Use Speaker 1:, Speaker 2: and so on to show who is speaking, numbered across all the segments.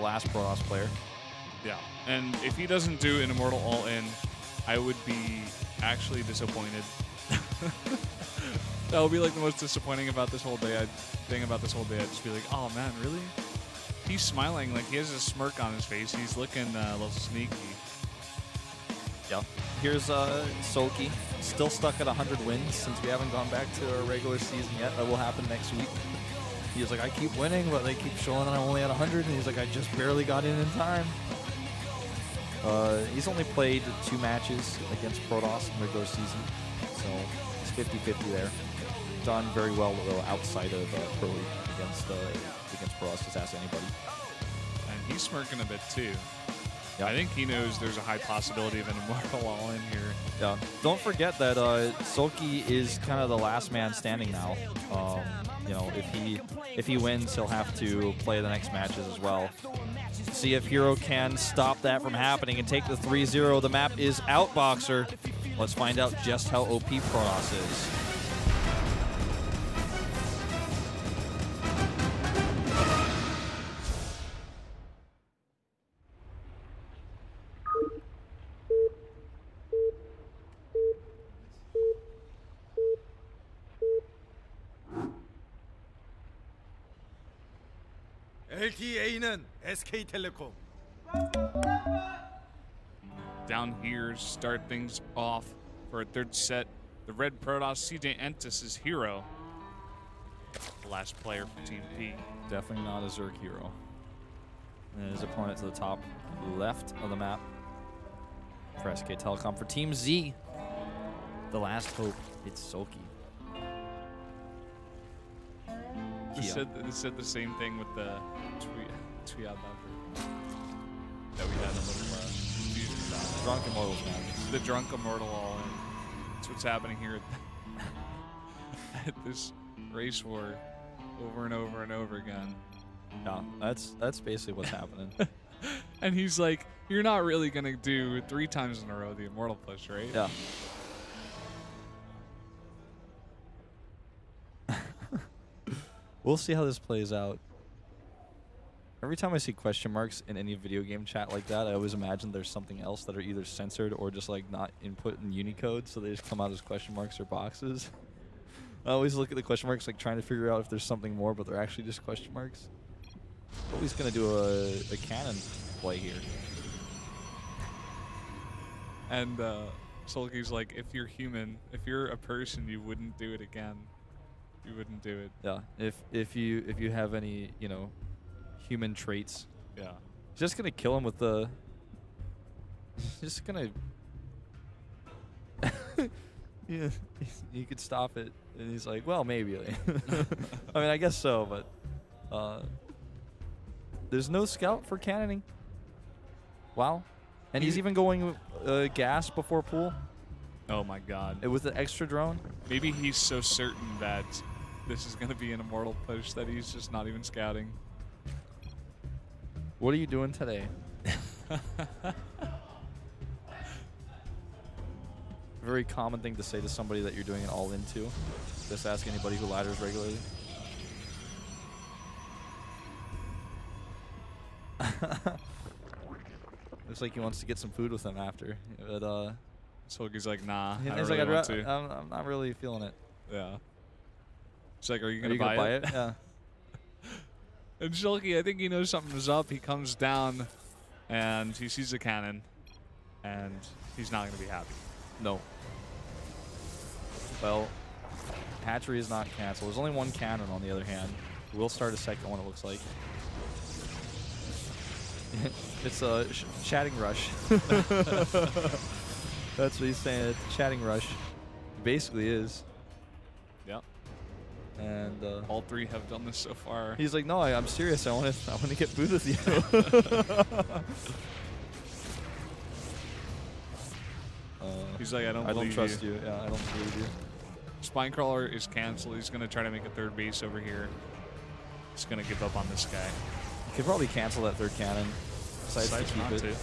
Speaker 1: last Protoss player.
Speaker 2: Yeah, and if he doesn't do an Immortal All-In, I would be actually disappointed. That would be like the most disappointing about this whole day. Thing about this whole day, I'd just be like, oh man, really? He's smiling, like he has a smirk on his face. He's looking a little sneaky.
Speaker 1: Yep. Here's Soulkey, still stuck at 100 wins since we haven't gone back to our regular season yet. That will happen next week. He's like, I keep winning, but they keep showing that I'm only at 100, and he's like, I just barely got in time. He's only played 2 matches against Protoss in regular season, so it's 50-50 there. Done very well though outside of Pro League against Protoss. Just ask anybody.
Speaker 2: And he's smirking a bit too.
Speaker 1: Yeah.
Speaker 2: I think he knows there's a high possibility of an Immortal All-In here.
Speaker 1: Yeah. Don't forget that Soulkey is kind of the last man standing now. You know, if he wins, he'll have to play the next matches as well. See if herO can stop that from happening and take the 3-0. The map is Outboxer. Let's find out just how OP Protoss is.
Speaker 3: LTA는 SK텔레콤.
Speaker 2: Down here, start things off for a third set. The red Protoss, CJ Entis is herO. The last player for Team P.
Speaker 1: Definitely not a Zerg herO. And his opponent to the top left of the map for SK Telecom. For Team Z, the last hope, it's Soulkey.
Speaker 2: They said the same thing with the tweet out that we had a little confusion about.
Speaker 1: Drunk Immortals, man.
Speaker 2: The drunk Immortal All-In. That's what's happening here at this race war over and over and over again.
Speaker 1: Yeah, that's basically what's happening.
Speaker 2: And he's like, you're not really going to do 3 times in a row the Immortal push, right?
Speaker 1: Yeah. We'll see how this plays out. Every time I see question marks in any video game chat like that, I always imagine there's something else that are either censored or just like not input in Unicode, so they just come out as question marks or boxes. I always look at the question marks like trying to figure out if there's something more, but they're actually just question marks. But he's going to do a cannon play here.
Speaker 2: And Soulkey's like, if you're human, if you're a person, you wouldn't do it again. You wouldn't do it.
Speaker 1: Yeah, if you have any, you know, human traits.
Speaker 2: Yeah.
Speaker 1: He's just gonna kill him with the. Just gonna. Yeah, you could stop it, and he's like, well, maybe. I mean, I guess so, but there's no scout for cannoning. Wow, and he's even going gas before pool.
Speaker 2: Oh my God!
Speaker 1: With the extra drone.
Speaker 2: Maybe he's so certain that this is going to be an Immortal push that he's just not even scouting.
Speaker 1: What are you doing today? Very common thing to say to somebody that you're doing it all into. Just ask anybody who ladders regularly. Looks like he wants to get some food with them after. But,
Speaker 2: Soulkey's like, nah,
Speaker 1: I
Speaker 2: really
Speaker 1: like,
Speaker 2: want to.
Speaker 1: I'm not really feeling it.
Speaker 2: Yeah. She's like, are you going to
Speaker 1: buy it? Yeah.
Speaker 2: And Soulkey, I think he knows something is up. He comes down, and he sees a cannon, and he's not going to be happy.
Speaker 1: No. Well, hatchery is not canceled. There's only one cannon on the other hand. We'll start a second one, it looks like. It's a chatting rush. That's what he's saying. It's a chatting rush. It basically is.
Speaker 2: Yep.
Speaker 1: And
Speaker 2: all 3 have done this so far.
Speaker 1: He's like, no, I'm serious. I want to get food with you.
Speaker 2: He's like, I don't
Speaker 1: trust you. Yeah, I don't believe you.
Speaker 2: Spinecrawler is canceled. He's going to try to make a third base over here. He's going to give up on this guy.
Speaker 1: He could probably cancel that third cannon. Decides to keep it.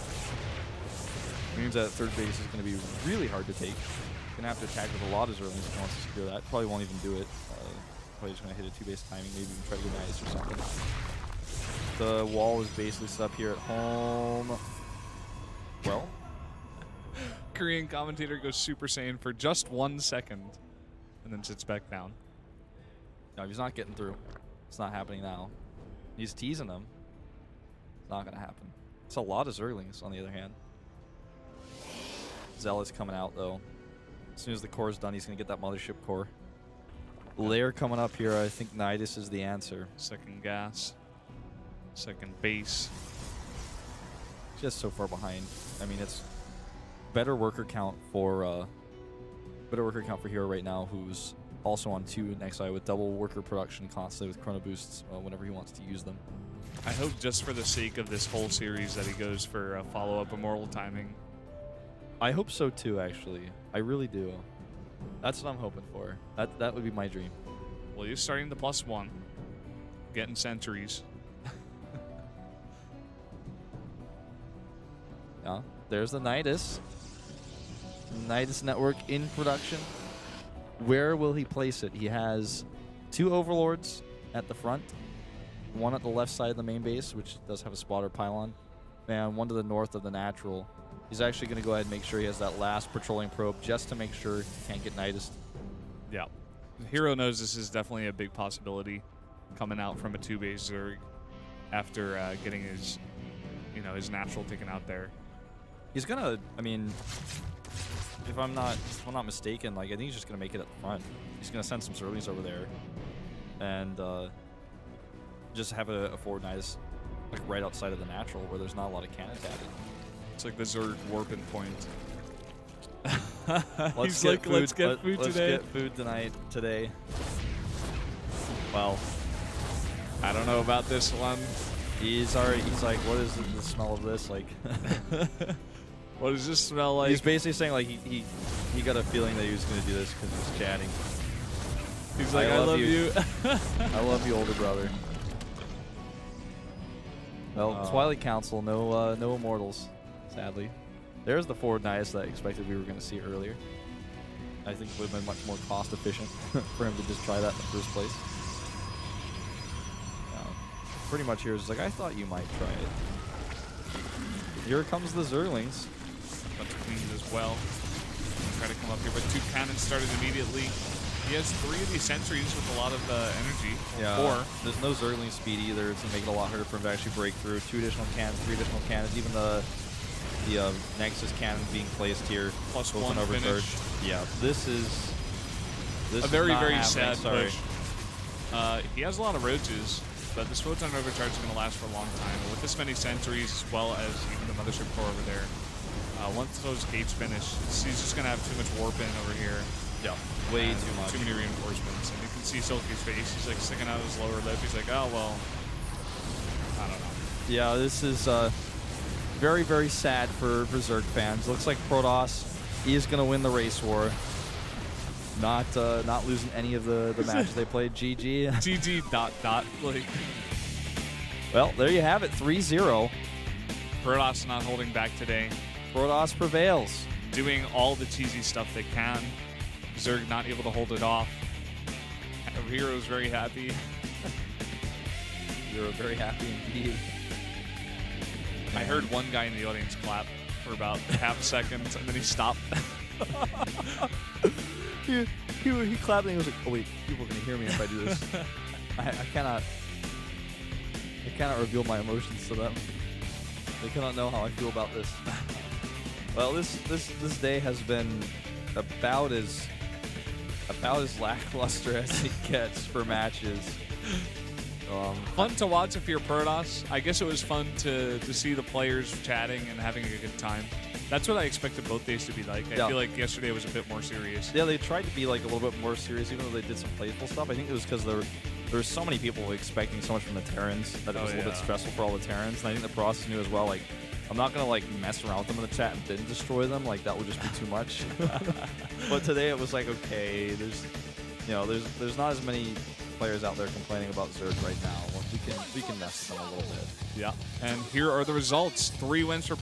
Speaker 1: Means that third base is going to be really hard to take. He's going to have to attack with a lot of Zerlings if he wants to secure that. Probably won't even do it. Probably just going to hit a 2-base timing, maybe even try to get nice or something. The wall is basically set up here at home. Well,
Speaker 2: Korean commentator goes Super Saiyan for just 1 second and then sits back down.
Speaker 1: no, he's not getting through. It's not happening now. He's teasing them. It's not going to happen. It's a lot of Zerglings, on the other hand. Zealot's coming out, though. As soon as the core is done, he's going to get that Mothership core. Lair coming up here. I think Nidus is the answer.
Speaker 2: Second gas. Second base.
Speaker 1: Just so far behind. I mean, it's better worker count for herO right now, who's also on 2 next eye with double worker production constantly with chrono boosts whenever he wants to use them.
Speaker 2: I hope just for the sake of this whole series that he goes for a follow-up immortal timing.
Speaker 1: I hope so too, actually. I really do. That's what I'm hoping for. That would be my dream.
Speaker 2: Well, you're starting the +1. Getting centuries.
Speaker 1: Yeah, there's the Nidus. Nidus network in production. Where will he place it? He has 2 overlords at the front, 1 at the left side of the main base, which does have a spotter pylon, and 1 to the north of the natural. He's actually going to go ahead and make sure he has that last patrolling probe just to make sure he can't get Nidus.
Speaker 2: Yeah. herO knows this is definitely a big possibility coming out from a 2-base Zerg after getting his, his natural taken out there.
Speaker 1: He's gonna, I mean, if I'm not mistaken, like I think he's just gonna make it at the front. He's gonna send some Zerglings over there, and just have a forward Nidus like right outside of the natural where there's not a lot of cannons added.
Speaker 2: It's like the Zerg warping point.
Speaker 1: Let's get food today. Well,
Speaker 2: I don't know about this one.
Speaker 1: He's like, what is the smell of this? Like,
Speaker 2: what does this smell like?
Speaker 1: He's basically saying like he got a feeling that he was going to do this because he was chatting.
Speaker 2: He's like, I love you.
Speaker 1: I love you, older brother. Well, Twilight Council, no immortals, sadly. There's the forward Nidus that I expected we were going to see earlier. I think it would have been much more cost efficient for him to just try that in the first place. Pretty much here is like, I thought you might try it. Here comes the Zerglings.
Speaker 2: Bunch of queens as well. Try to come up here, but 2 cannons started immediately. He has 3 of these sentries with a lot of energy.
Speaker 1: Yeah.
Speaker 2: 4.
Speaker 1: There's no Zergling speed either. It's gonna make it a lot harder for him to actually break through. 2 additional cannons, 3 additional cannons. Even the Nexus cannon being placed here.
Speaker 2: +1
Speaker 1: over
Speaker 2: finish.
Speaker 1: Yeah, this is
Speaker 2: a very, very
Speaker 1: happening.
Speaker 2: sad push. He has a lot of roaches, but this photon overcharge is going to last for a long time. And with this many sentries, as well as even the Mothership core over there, once those gates finish, he's just going to have too much warp in over here.
Speaker 1: Yeah, way too much.
Speaker 2: Too many reinforcements. And you can see Soulkey's face. He's like sticking out his lower lip. He's like, oh, well, I don't know.
Speaker 1: Yeah, this is very, very sad for Zerg fans. Looks like Protoss is going to win the race war. Not losing any of the matches they played. GG.
Speaker 2: GG ... Like.
Speaker 1: Well, there you have it. 3-0.
Speaker 2: Protoss not holding back today.
Speaker 1: Protoss prevails.
Speaker 2: Doing all the cheesy stuff they can. Zerg not able to hold it off. herO's very happy.
Speaker 1: You're very happy indeed.
Speaker 2: I heard one guy in the audience clap for about half a second, and then he stopped.
Speaker 1: He clapped and he was like, oh wait, people are going to hear me if I do this. I cannot reveal my emotions to them. They cannot know how I feel about this. Well, this day has been about as lackluster as it gets for matches.
Speaker 2: Fun to watch if you're Protoss. I guess it was fun to see the players chatting and having a good time. That's what I expected both days to be like. I feel like yesterday was a bit more serious.
Speaker 1: Yeah, they tried to be like a little bit more serious, even though they did some playful stuff. I think it was because there were so many people expecting so much from the Terrans that it was a little bit stressful for all the Terrans. And I think the Protoss knew as well, like, I'm not going to like mess around with them in the chat and then destroy them. Like, that would just be too much. But today it was like, okay, there's not as many players out there complaining about Zerg right now. We can mess with them a little bit.
Speaker 2: Yeah. And here are the results. 3 wins for